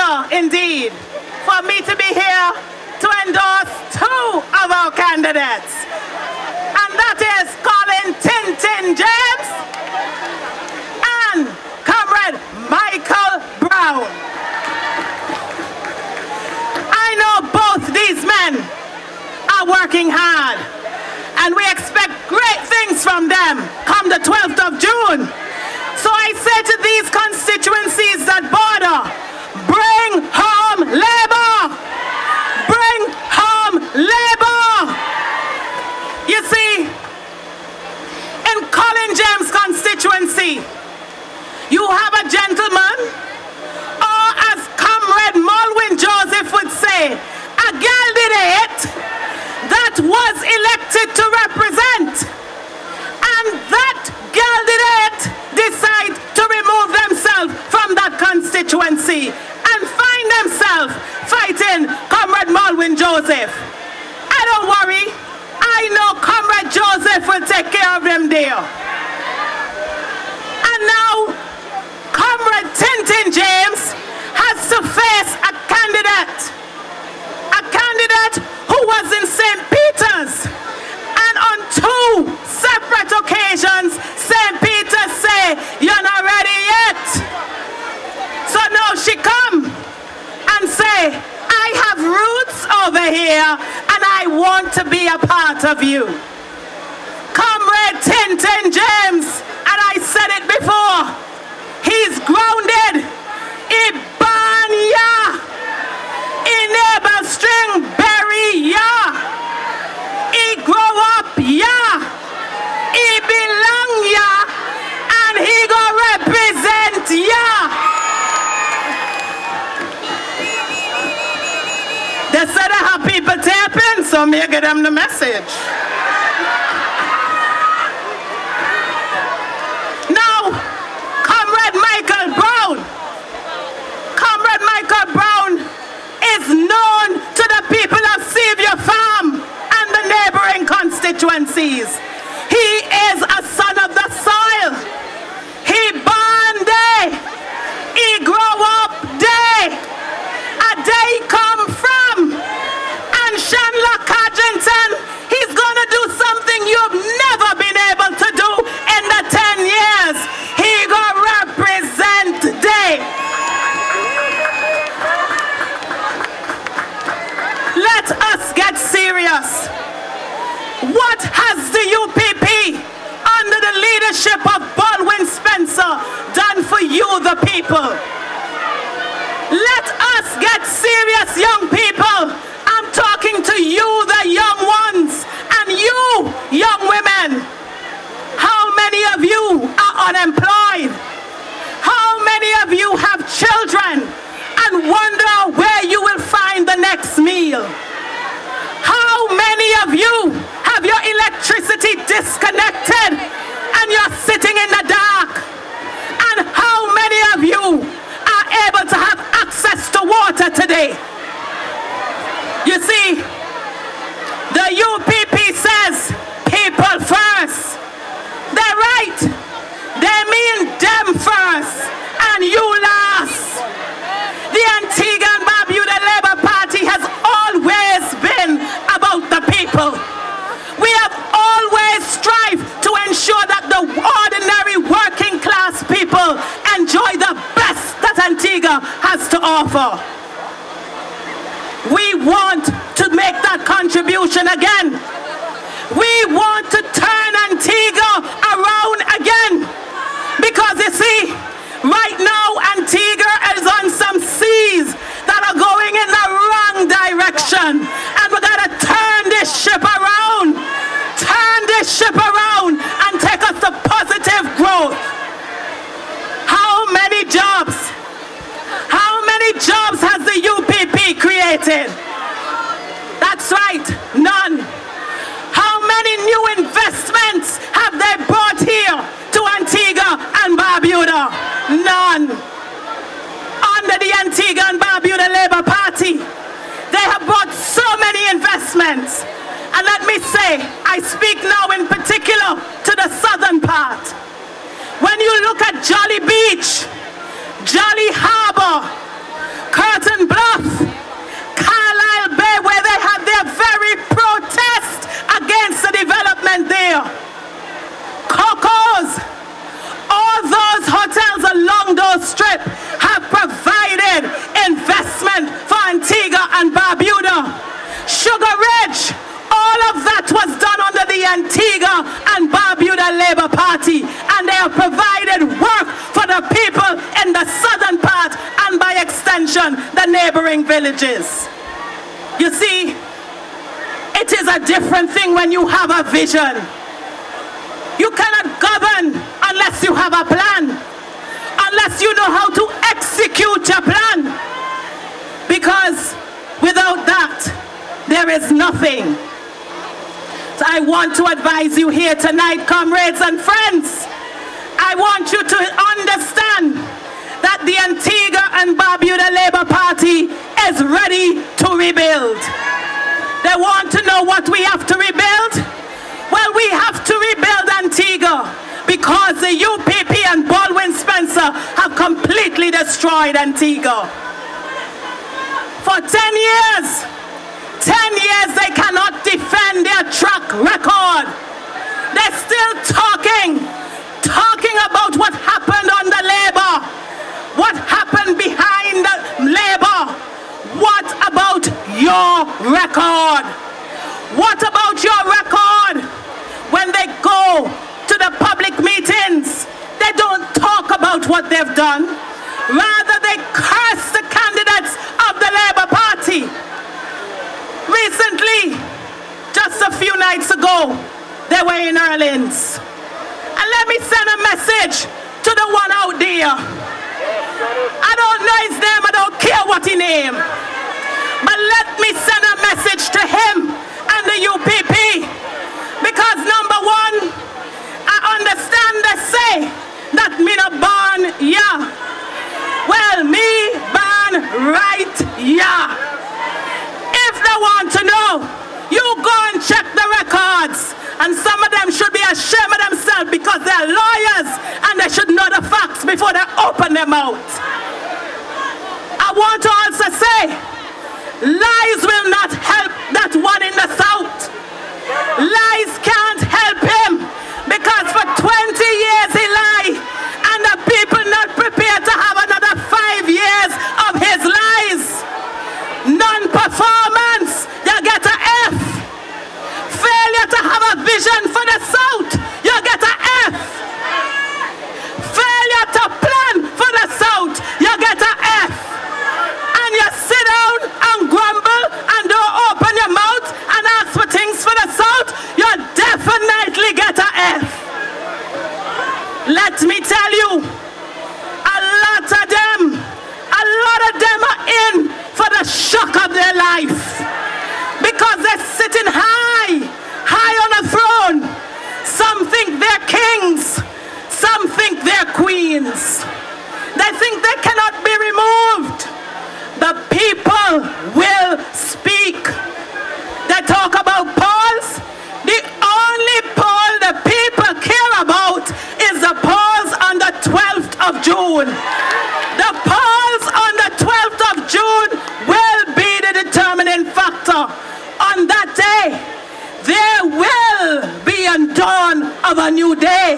honor indeed for me to be here to endorse two of our candidates. And that is Colin Tintin James and Comrade Michael Brown. I know both these men are working hard, and we expect great things from them come the 12th of June. So I say to these constituencies that border, bring home labor! Bring home labor! You see, in Colin James' constituency, you have a gentleman, or as Comrade Malwin Joseph would say, a candidate that was elected to represent, and that candidate decide to remove themselves from that constituency and find themselves fighting Comrade Malwin Joseph. I don't worry, I know Comrade Joseph will take care of them there. And now Comrade Tintin James has to face a candidate who was in St. Peter's, and on two separate occasions St. Peter's say, you're not ready yet. So now she come and say, I have roots over here and I want to be a part of you. Comrade Tintin James, and I said it before, he's grounded. Ibanya. Enable string berry, yeah. He grow up, yeah. He belong, yeah. And he go represent, yeah. They said I have people tapping, so me give them the message. Now, Comrade Michael Brown is known to the people of Sevier Farm and the neighboring constituencies. He is a son of the soil. He born there. He grow up there. A day come from. And Shanla Carrington, he's gonna do something you've never been able to do in the 10 years. He gonna represent there. Let us get serious. What has the UPP, under the leadership of Baldwin Spencer, done for you, the people? Let us get serious, young people. I'm talking to you, the young ones, and you, young women. How many of you are unemployed? How many of you have children and wonder where you will find the next meal? How many of you have your electricity disconnected and you're sitting in the dark? And how many of you are able to have access to water today? You see, the UPP says people first. They're right. They mean them first and you last. The Antigua and Barbuda Labour Party has always been about the people. We have always strived to ensure that the ordinary working class people enjoy the best that Antigua has to offer. We want to make that contribution again. We want to turn Antigua around again. Because you see, right now Antigua is on some seas that are going in the wrong direction. And we gotta turn this ship around. Turn this ship around and take us to positive growth. How many jobs? How many jobs has the UPP created? That's right, none. How many new investments have they brought here to Antigua and Barbuda? None. Under the Antigua and Barbuda Labour Party, they have brought so many investments. And let me say, I speak now in particular to the southern part. When you look at Jolly Beach, Jolly Harbour, Curtain Bluff, Carlisle Bay, where they had their very protest against the development there. Cocos, all those hotels along those strip have provided investment for Antigua and Barbuda. Sugar Ridge, all of that was done under the Antigua and Barbuda Labour Party, and they have provided work for the people in the southern part and by extension the neighboring villages. You see, it is a different thing when you have a vision. You cannot govern unless you have a plan, unless you know how to execute your plan, because without that there is nothing. So I want to advise you here tonight, comrades and friends. I want you to understand that the Antigua and Barbuda Labour Party is ready to rebuild. They want to know what we have to rebuild. Well, we have to rebuild Antigua because the UPP and Baldwin Spencer have completely destroyed Antigua. For 10 years, they cannot defend their track record. They're still talking about what happened under Labour, what happened behind Labour. What about your record? What about your record? When they go to the public meetings, they don't talk about what they've done. Rather, they curse the candidates of the Labour Party. Recently, just a few nights ago, they were in Orleans. And let me send a message to the one out there. I don't know his name, I don't care what he named. But let me send a message to him and the UPP. Because number one, I understand they say that me no born, yeah. Well, me born right, yeah. If they want to know, you go and check the records. And some of them should be ashamed of themselves because they're lawyers and they should know the facts before they open their mouth. I want to also say, lies will not help that one in the south. Lies can't help him because for 20 years he lied and the people not prepared to have another 5 years of his lies. Non-performance, you get an F. Failure to have a vision for the south, you get an F. Failure to plan for the south, you get an F. And you sit down and grumble and don't open your mouth and ask for things for the south, you definitely get an F. Let me tell you, a lot of them are in for the shock of their life. Because they're sitting high on a throne. Some think they're kings, some think they're queens. They think they cannot be removed. The people will speak. They talk about polls. The only poll the people care about is the polls on the 12th of June. The polls on the 12th of June will be the determining factor. On that day, there will be a dawn of a new day.